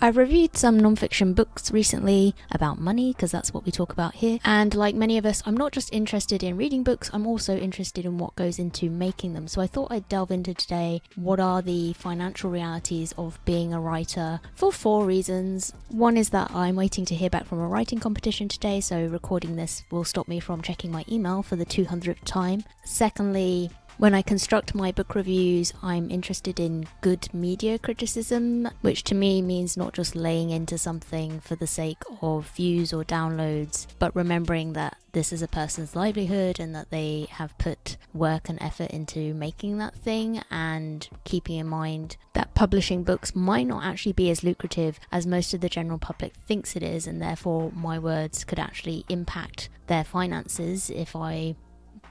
I've reviewed some non-fiction books recently about money, because that's what we talk about here. And like many of us, I'm not just interested in reading books, I'm also interested in what goes into making them. So I thought I'd delve into today what are the financial realities of being a writer for 4 reasons. One is that I'm waiting to hear back from a writing competition today, so recording this will stop me from checking my email for the 200th time. Secondly, when I construct my book reviews, I'm interested in good media criticism, which to me means not just laying into something for the sake of views or downloads, but remembering that this is a person's livelihood and that they have put work and effort into making that thing, and keeping in mind that publishing books might not actually be as lucrative as most of the general public thinks it is, and therefore my words could actually impact their finances if I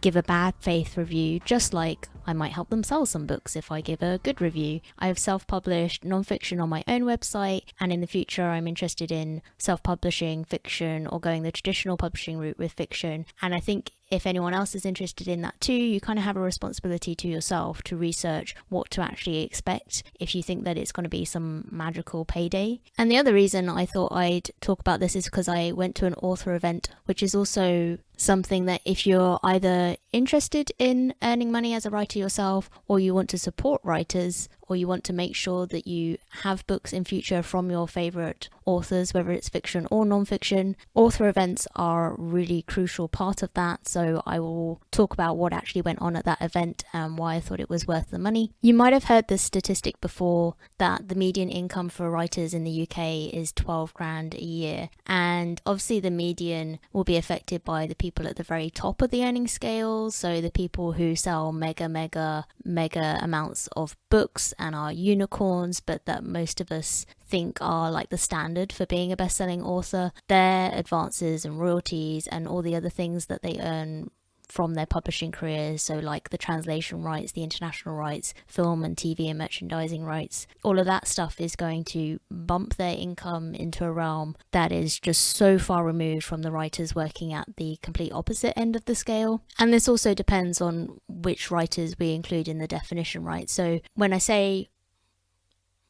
give a bad faith review, just like I might help them sell some books if I give a good review. I have self-published non-fiction on my own website, and in the future I'm interested in self-publishing fiction or going the traditional publishing route with fiction. And I think if anyone else is interested in that too, you kind of have a responsibility to yourself to research what to actually expect if you think that it's going to be some magical payday. And the other reason I thought I'd talk about this is because I went to an author event, which is also something that if you're either interested in earning money as a writer yourself, or you want to support writers, or you want to make sure that you have books in future from your favorite authors, whether it's fiction or non-fiction, author events are a really crucial part of that. So I will talk about what actually went on at that event and why I thought it was worth the money. You might have heard this statistic before, that the median income for writers in the UK is 12 grand a year. And obviously the median will be affected by the people at the very top of the earning scale. So the people who sell mega amounts of books and are unicorns, but that most of us think are like the standard for being a best-selling author. Their advances and royalties and all the other things that they earn from their publishing careers, so like the translation rights, the international rights, film and TV and merchandising rights, all of that stuff is going to bump their income into a realm that is just so far removed from the writers working at the complete opposite end of the scale. And this also depends on which writers we include in the definition, right? So when I say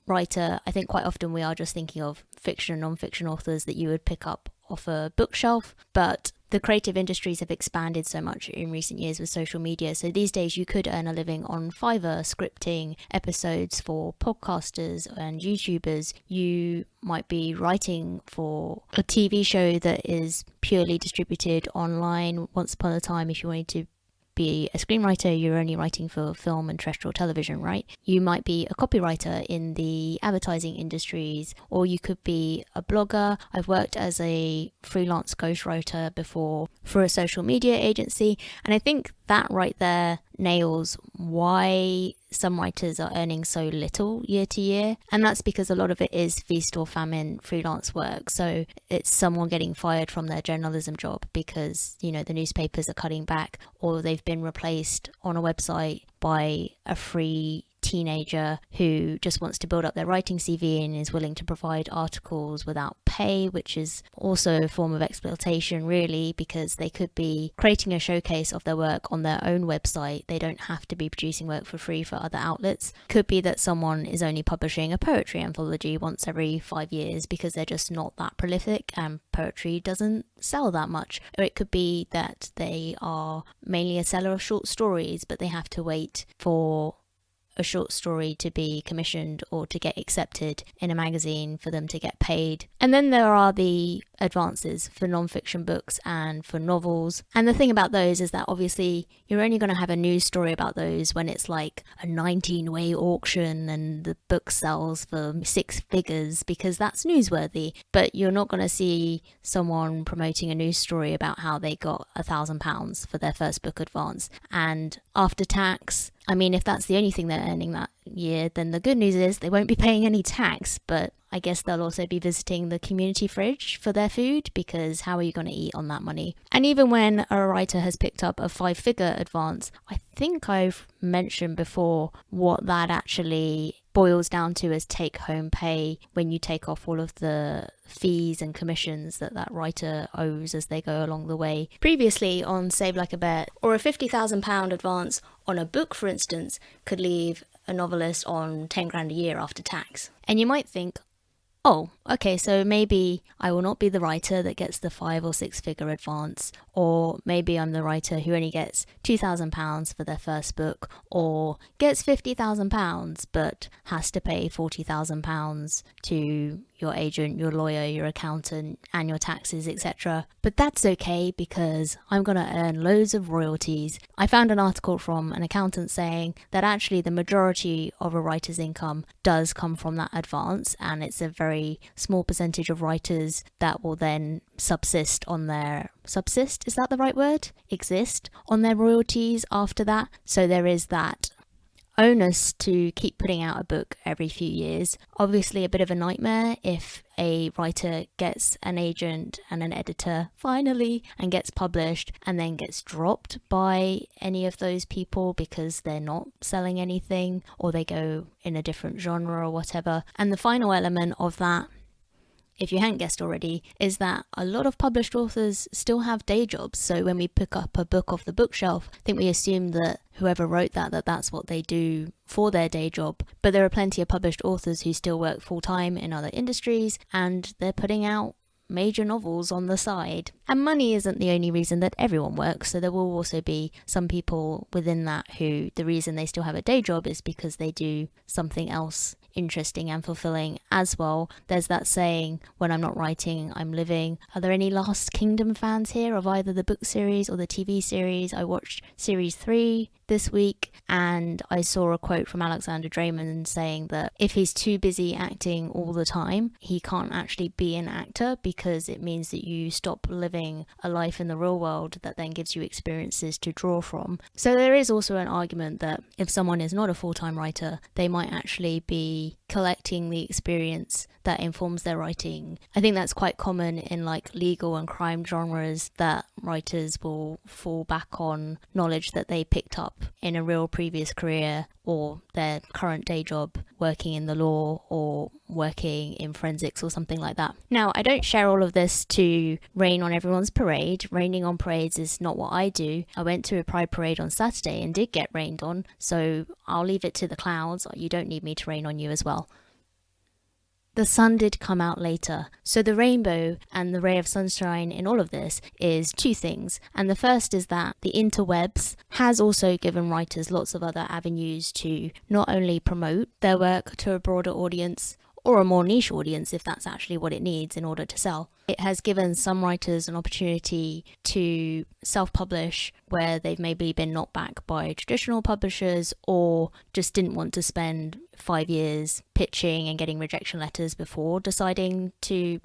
writer, I think quite often we are just thinking of fiction and non-fiction authors that you would pick up off a bookshelf, but the creative industries have expanded so much in recent years with social media. So these days you could earn a living on Fiverr scripting episodes for podcasters and YouTubers. You might be writing for a TV show that is purely distributed online. Once upon a time, if you wanted to be a screenwriter, you're only writing for film and terrestrial television, right? You might be a copywriter in the advertising industries, or you could be a blogger. I've worked as a freelance ghostwriter before for a social media agency, and I think that right there nails why some writers are earning so little year to year. And that's because a lot of it is feast or famine freelance work. So it's someone getting fired from their journalism job because, you know, the newspapers are cutting back, or they've been replaced on a website by a free teenager who just wants to build up their writing CV and is willing to provide articles without pay, which is also a form of exploitation really, because they could be creating a showcase of their work on their own website. They don't have to be producing work for free for other outlets. Could be that someone is only publishing a poetry anthology once every 5 years because they're just not that prolific and poetry doesn't sell that much. Or it could be that they are mainly a seller of short stories, but they have to wait for a short story to be commissioned or to get accepted in a magazine for them to get paid. And then there are the advances for non-fiction books and for novels. And the thing about those is that obviously you're only going to have a news story about those when it's like a 19-way auction and the book sells for 6 figures, because that's newsworthy. But you're not going to see someone promoting a news story about how they got £1,000 for their first book advance. And after tax, I mean, if that's the only thing they're earning that year, then the good news is they won't be paying any tax, but I guess they'll also be visiting the community fridge for their food, because how are you going to eat on that money? And even when a writer has picked up a 5-figure advance, I think I've mentioned before what that actually boils down to as take-home pay when you take off all of the fees and commissions that writer owes as they go along the way. Previously on Save Like a Bet, or a £50,000 advance on a book, for instance, could leave a novelist on 10 grand a year after tax. And you might think, oh, okay, so maybe I will not be the writer that gets the 5 or 6 figure advance, or maybe I'm the writer who only gets £2,000 for their first book, or gets £50,000 but has to pay £40,000 to your agent, your lawyer, your accountant, and your taxes, etc. But that's okay because I'm going to earn loads of royalties. I found an article from an accountant saying that actually the majority of a writer's income does come from that advance, and it's a very small percentage of writers that will then subsist on their is that the right word? Exist on their royalties after that. So there is that onus to keep putting out a book every few years. Obviously a bit of a nightmare if a writer gets an agent and an editor finally and gets published and then gets dropped by any of those people because they're not selling anything or they go in a different genre or whatever. And the final element of that, if you hadn't guessed already, is that a lot of published authors still have day jobs. So when we pick up a book off the bookshelf, I think we assume that whoever wrote that's what they do for their day job. But there are plenty of published authors who still work full-time in other industries, and they're putting out major novels on the side. And money isn't the only reason that everyone works, so there will also be some people within that who the reason they still have a day job is because they do something else interesting and fulfilling as well. There's that saying, when I'm not writing, I'm living. Are there any Last Kingdom fans here of either the book series or the TV series? I watched series 3 this week and I saw a quote from Alexander Draymond saying that if he's too busy acting all the time, he can't actually be an actor because it means that you stop living a life in the real world that then gives you experiences to draw from. So there is also an argument that if someone is not a full-time writer, they might actually be collecting the experience that informs their writing. I think that's quite common in like legal and crime genres, that writers will fall back on knowledge that they picked up in a real previous career or their current day job working in the law or working in forensics or something like that. Now, I don't share all of this to rain on everyone's parade. Raining on parades is not what I do. I went to a pride parade on Saturday and did get rained on, so I'll leave it to the clouds. You don't need me to rain on you as well. The sun did come out later, so the rainbow and the ray of sunshine in all of this is two things. And the first is that the interwebs has also given writers lots of other avenues to not only promote their work to a broader audience, or a more niche audience if that's actually what it needs in order to sell. It has given some writers an opportunity to self-publish where they've maybe been knocked back by traditional publishers or just didn't want to spend 5 years pitching and getting rejection letters before deciding to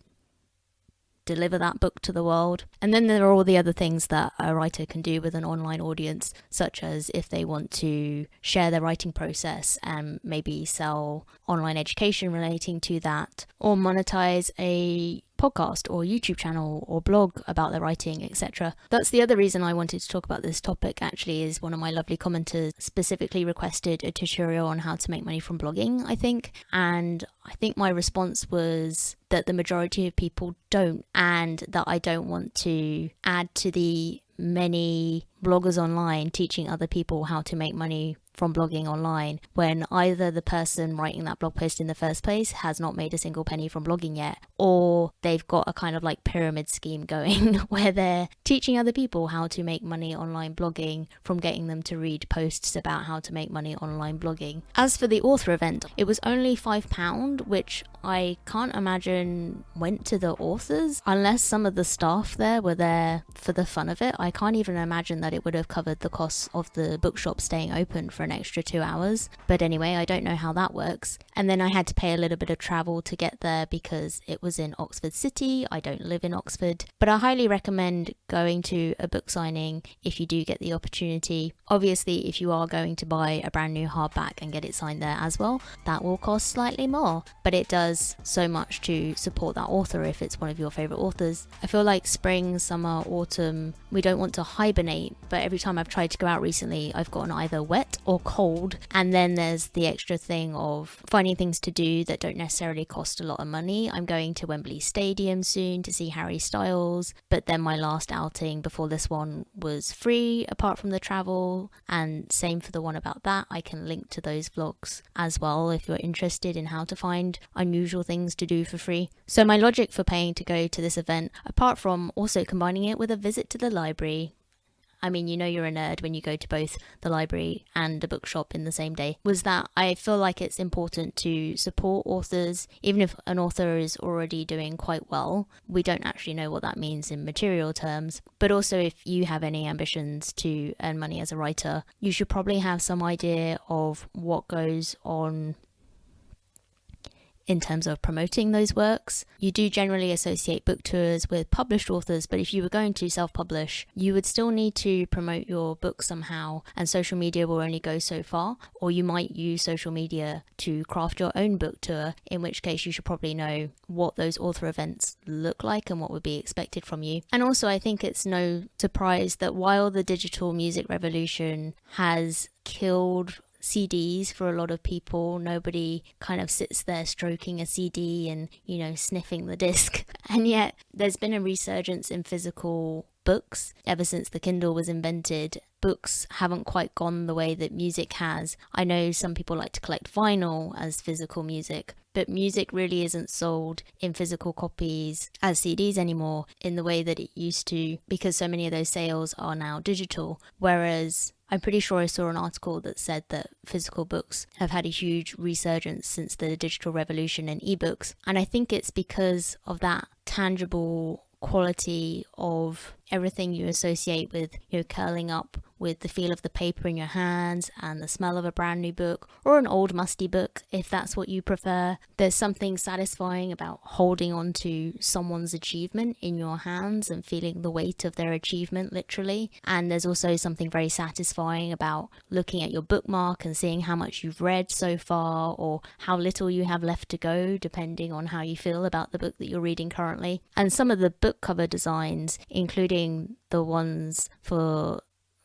deliver that book to the world. And then there are all the other things that a writer can do with an online audience, such as if they want to share their writing process and maybe sell online education relating to that, or monetize a podcast or YouTube channel or blog about their writing, etc. That's the other reason I wanted to talk about this topic, actually, is one of my lovely commenters specifically requested a tutorial on how to make money from blogging, I think. And I think my response was that the majority of people don't, and that I don't want to add to the many bloggers online teaching other people how to make money from blogging online when either the person writing that blog post in the first place has not made a single penny from blogging yet, or they've got a kind of like pyramid scheme going where they're teaching other people how to make money online blogging from getting them to read posts about how to make money online blogging. As for the author event, it was only £5, which I can't imagine went to the authors unless some of the staff there were there for the fun of it. I can't even imagine that it would have covered the costs of the bookshop staying open for an extra 2 hours. But anyway, I don't know how that works. And then I had to pay a little bit of travel to get there because it was in Oxford City. I don't live in Oxford, but I highly recommend going to a book signing if you do get the opportunity. Obviously, if you are going to buy a brand new hardback and get it signed there as well, that will cost slightly more, but it does so much to support that author if it's one of your favorite authors. I feel like spring, summer, autumn, we don't want to hibernate, but every time I've tried to go out recently, I've gotten either wet or or cold. And then there's the extra thing of finding things to do that don't necessarily cost a lot of money. I'm going to Wembley Stadium soon to see Harry Styles, but then my last outing before this one was free apart from the travel, and same for the one about that. I can link to those vlogs as well if you're interested in how to find unusual things to do for free. So my logic for paying to go to this event, apart from also combining it with a visit to the library, I mean, you know you're a nerd when you go to both the library and a bookshop in the same day, was that I feel like it's important to support authors, even if an author is already doing quite well. We don't actually know what that means in material terms, but also if you have any ambitions to earn money as a writer, you should probably have some idea of what goes on in terms of promoting those works. You do generally associate book tours with published authors, but if you were going to self-publish, you would still need to promote your book somehow, and social media will only go so far, or you might use social media to craft your own book tour, in which case you should probably know what those author events look like and what would be expected from you. And also I think it's no surprise that while the digital music revolution has killed CDs for a lot of people, nobody kind of sits there stroking a CD and, you know, sniffing the disc. And yet there's been a resurgence in physical books ever since the Kindle was invented. Books haven't quite gone the way that music has. I know some people like to collect vinyl as physical music, but music really isn't sold in physical copies as CDs anymore in the way that it used to, because so many of those sales are now digital. Whereas I'm pretty sure I saw an article that said that physical books have had a huge resurgence since the digital revolution in ebooks. And I think it's because of that tangible quality of everything you associate with, you know, curling up with the feel of the paper in your hands and the smell of a brand new book, or an old musty book if that's what you prefer. There's something satisfying about holding on to someone's achievement in your hands and feeling the weight of their achievement literally. And there's also something very satisfying about looking at your bookmark and seeing how much you've read so far, or how little you have left to go, depending on how you feel about the book that you're reading currently. And some of the book cover designs, including the ones for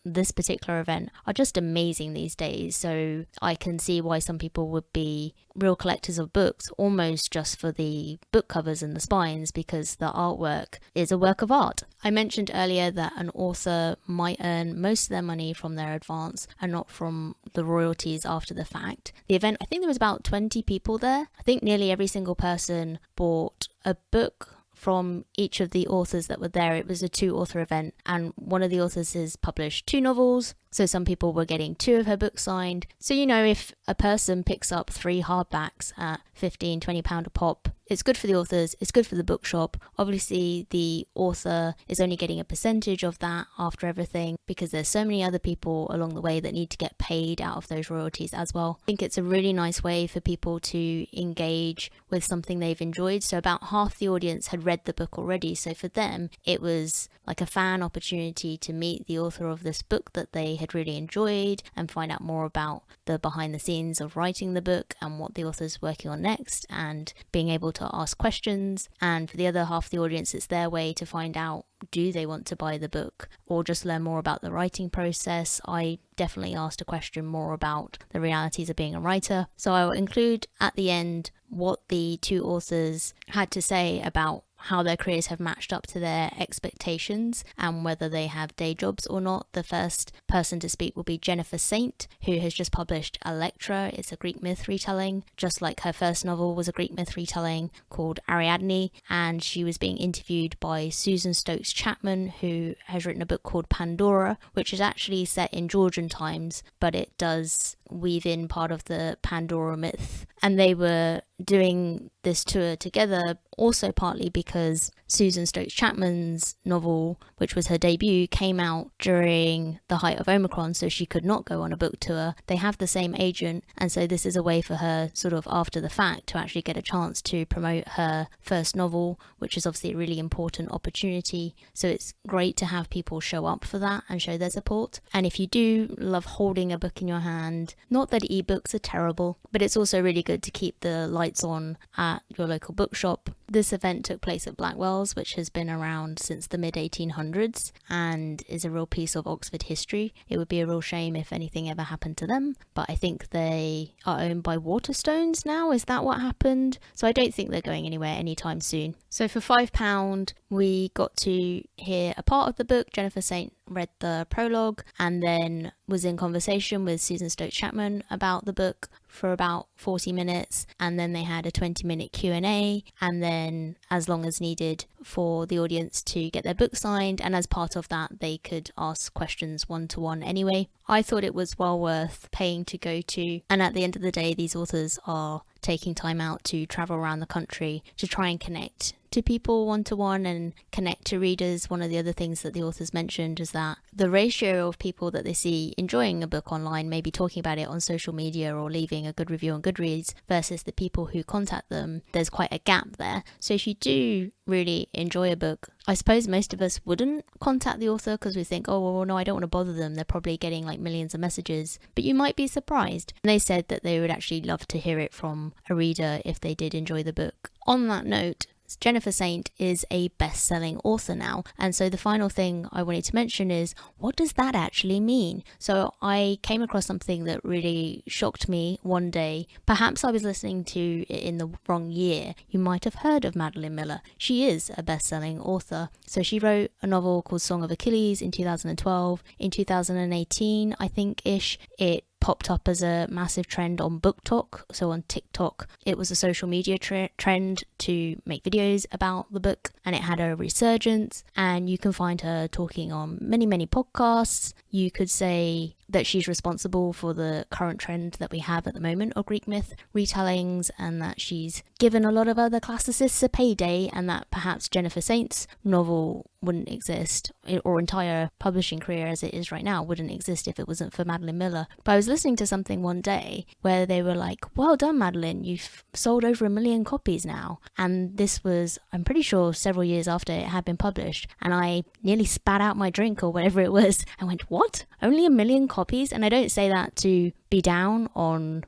this particular event, are just amazing these days. So I can see why some people would be real collectors of books almost just for the book covers and the spines, because the artwork is a work of art. I mentioned earlier that an author might earn most of their money from their advance and not from the royalties after the fact. The event, I think there was about 20 people there. I think nearly every single person bought a book from each of the authors that were there. It was a 2-author event, and one of the authors has published 2 novels, so some people were getting 2 of her books signed. So, you know, if a person picks up 3 hardbacks at £15-20 a pop, it's good for the authors, it's good for the bookshop. Obviously the author is only getting a percentage of that after everything, because there's so many other people along the way that need to get paid out of those royalties as well. I think it's a really nice way for people to engage with something they've enjoyed. So about half the audience had read the book already, so for them it was like a fan opportunity to meet the author of this book that they had really enjoyed and find out more about the behind the scenes of writing the book and what the author's working on next, and being able to ask questions. And for the other half of the audience, it's their way to find out, do they want to buy the book or just learn more about the writing process. I definitely asked a question more about the realities of being a writer, so I will include at the end what the 2 authors had to say about how their careers have matched up to their expectations and whether they have day jobs or not. The first person to speak will be Jennifer Saint, who has just published Elektra. It's a Greek myth retelling, just like her first novel was a Greek myth retelling called Ariadne. And she was being interviewed by Susan Stokes-Chapman, who has written a book called Pandora, which is actually set in Georgian times, but it does weave in part of the Pandora myth. And they were doing this tour together also partly because Susan Stokes-Chapman's novel, which was her debut, came out during the height of Omicron, so she could not go on a book tour. They have the same agent, and so this is a way for her sort of after the fact to actually get a chance to promote her first novel, which is obviously a really important opportunity. So it's great to have people show up for that and show their support. And if you do love holding a book in your hand, not that ebooks are terrible, but it's also really good to keep the lights on at your local bookshop This event took place at Blackwell's, which has been around since the mid-1800s and is a real piece of Oxford history. It would be a real shame if anything ever happened to them, but I think they are owned by Waterstones now. Is that what happened? So I don't think they're going anywhere anytime soon. So for £5, we got to hear a part of the book. Jennifer Saint read the prologue and then was in conversation with Susan Stokes-Chapman about the book for about 40 minutes, and then they had a 20-minute Q&A, and then as long as needed for the audience to get their book signed, and as part of that they could ask questions one-to-one anyway. I thought it was well worth paying to go to, and at the end of the day these authors are taking time out to travel around the country to try and connect to people one-to-one and connect to readers. One of the other things that the authors mentioned is that the ratio of people that they see enjoying a book online, maybe talking about it on social media or leaving a good review on Goodreads, versus the people who contact them, there's quite a gap there. So if you do really enjoy a book, I suppose most of us wouldn't contact the author because we think, oh well, no, I don't want to bother them, they're probably getting like millions of messages, but you might be surprised. And they said that they would actually love to hear it from a reader if they did enjoy the book. On that note, Jennifer Saint is a best-selling author now, and so the final thing I wanted to mention is, what does that actually mean? So I came across something that really shocked me one day. Perhaps I was listening to it in the wrong year. You might have heard of Madeline Miller. She is a best-selling author. So she wrote a novel called Song of Achilles in 2012. In 2018, I think-ish, it popped up as a massive trend on BookTok. So on TikTok, it was a social media trend to make videos about the book, and it had a resurgence, and you can find her talking on many podcasts. You could say that she's responsible for the current trend that we have at the moment of Greek myth retellings, and that she's given a lot of other classicists a payday, and that perhaps Jennifer Saint's novel wouldn't exist, or entire publishing career as it is right now wouldn't exist if it wasn't for Madeline Miller. But I was listening to something one day where they were like, well done Madeline, you've sold over 1 million copies now. And this was, I'm pretty sure, several years after it had been published, and I nearly spat out my drink or whatever it was. I went, what? Only 1 million copies? And I don't say that to be down on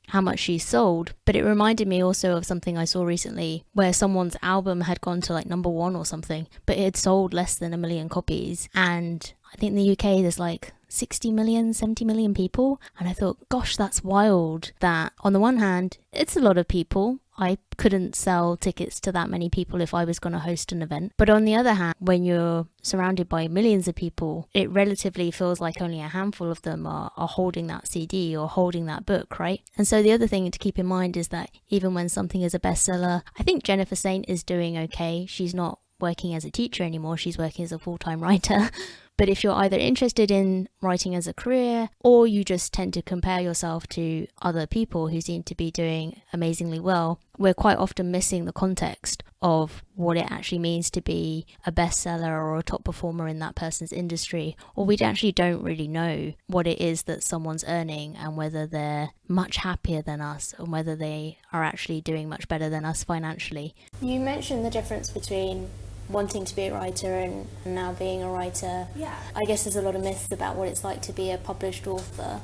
how much she sold, but it reminded me also of something I saw recently where someone's album had gone to like #1 or something, but it had sold less than 1 million copies. And I think in the UK there's like 60 million, 70 million people. And I thought, gosh, that's wild that on the one hand, it's a lot of people. I couldn't sell tickets to that many people if I was going to host an event. But on the other hand, when you're surrounded by millions of people, it relatively feels like only a handful of them are holding that CD or holding that book, right? And so the other thing to keep in mind is that even when something is a bestseller, I think Jennifer Saint is doing okay. She's not working as a teacher anymore. She's working as a full-time writer. But if you're either interested in writing as a career, or you just tend to compare yourself to other people who seem to be doing amazingly well, we're quite often missing the context of what it actually means to be a bestseller or a top performer in that person's industry, or we actually don't really know what it is that someone's earning and whether they're much happier than us and whether they are actually doing much better than us financially. You mentioned the difference between wanting to be a writer and now being a writer. Yeah. I guess there's a lot of myths about what it's like to be a published author.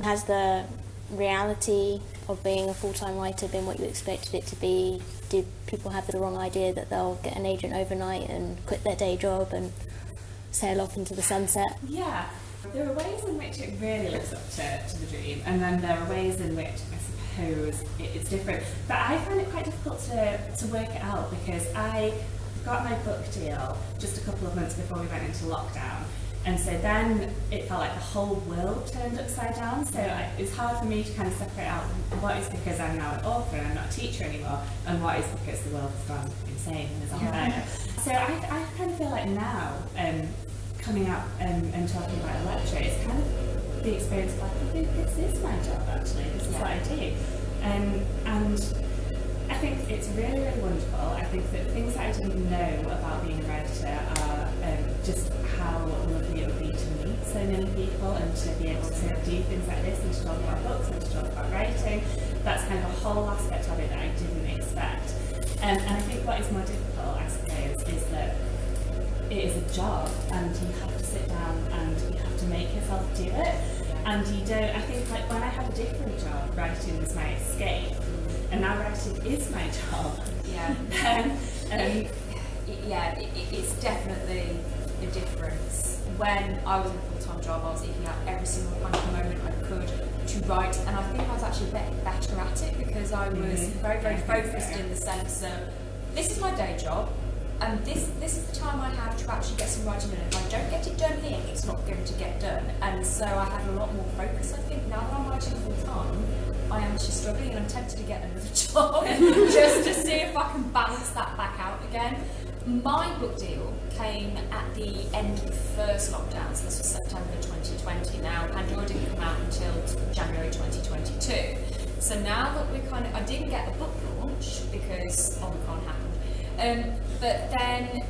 Has the reality of being a full-time writer been what you expected it to be? Do people have the wrong idea that they'll get an agent overnight and quit their day job and sail off into the sunset? Yeah. There are ways in which it really lives up to the dream, and then there are ways in which I suppose it's different. But I find it quite difficult to work it out because I got my book deal just a couple of months before we went into lockdown, and so then it felt like the whole world turned upside down. So it's hard for me to kind of separate out what is because I'm now an author and I'm not a teacher anymore, and what is because the world has gone insane and is on fire. So I kind of feel like now, coming out and talking about Elektra, it's kind of the experience of like, this is my job actually, this is what I do. And I think it's really, really wonderful. I think that things that I didn't know about being a writer are just how lovely it would be to meet so many people and to be able to do things like this and to talk about books and to talk about writing. That's kind of a whole aspect of it that I didn't expect. And I think what is more difficult, I suppose, is that it is a job and you have to sit down and you have to make yourself do it. And you don't, I think like when I had a different job, writing was my escape, and now writing is my job. Yeah. It's definitely a difference. When I was in a full-time job, I was eking out every single fucking moment I could to write, and I think I was actually better at it because I was very, very focused in the sense of, this is my day job, and this is the time I have to actually get some writing done. If I don't get it done here, it's not going to get done. And so I had a lot more focus, I think. Now that I'm writing full-time, I am actually struggling, and I'm tempted to get another job just to see if I can balance that back out again. My book deal came at the end of the first lockdown, so this was September 2020. Now, Pandora didn't come out until January 2022. So now that we're I didn't get the book launch because Omicron happened. But then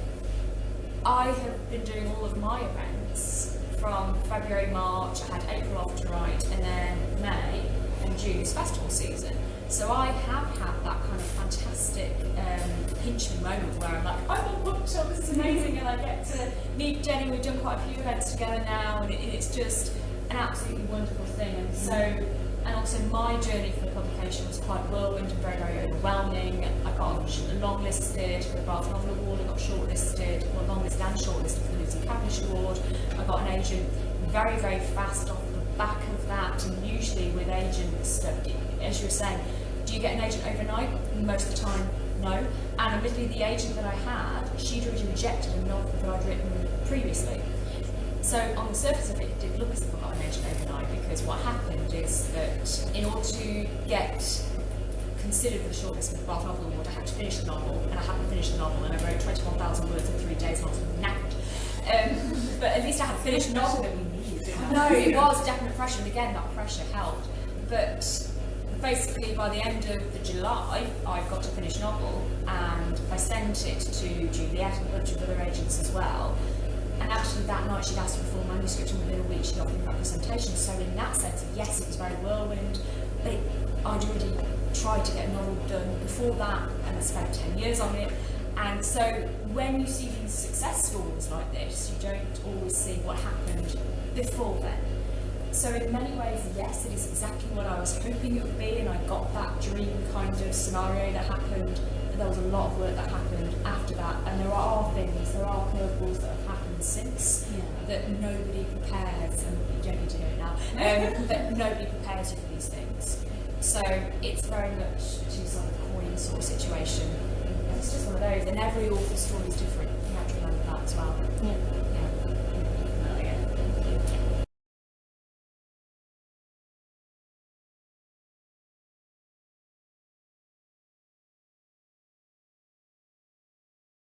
I have been doing all of my events from February, March. I had April off to write, and then May and June is festival season. So I have had that kind of fantastic pinch me moment where I'm like, I'm on book tour, this is amazing, and I get to meet Jenny. We've done quite a few events together now, and it's just an absolutely wonderful thing. And so, and also my journey for the publication was quite whirlwind and very, very overwhelming. I got longlisted for the Bath Novel Award, I got shortlisted, well, longlisted and shortlisted for the Lucy Cavendish Award. I got an agent very, very fast off the back of that, and usually with agent stuff, as you were saying, do you get an agent overnight? Most of the time, no. And admittedly, the agent that I had, she'd already rejected a novel that I'd written previously. So on the surface of it, it did look as if I got an agent overnight, because what happened is that in order to get considered for the shortlist for the Bath Novel Award, I had to finish the novel, and I hadn't finished the novel, and I wrote 21,000 words in 3 days, and I was knackered. But at least I had finished the novel. No, it was definite pressure, and again, that pressure helped. But basically, by the end of July, I got to finish novel, and I sent it to Juliet and a bunch of other agents as well. And actually, that night she'd asked for a full manuscript, and within a week she'd offered me representation. So in that sense, yes, it was very whirlwind, but I'd already tried to get a novel done before that, and I spent 10 years on it. And so when you see these success stories like this, you don't always see what happened before then. So in many ways, yes, it is exactly what I was hoping it would be, and I got that dream kind of scenario that happened, but there was a lot of work that happened after that, and there are curveballs that have happened since that nobody prepares, and you don't need to hear it now, that nobody prepares you for these things. So it's very much to sort of coin sort of situation. It's just one of those, and every author story is different. You have to remember that as well. Yeah.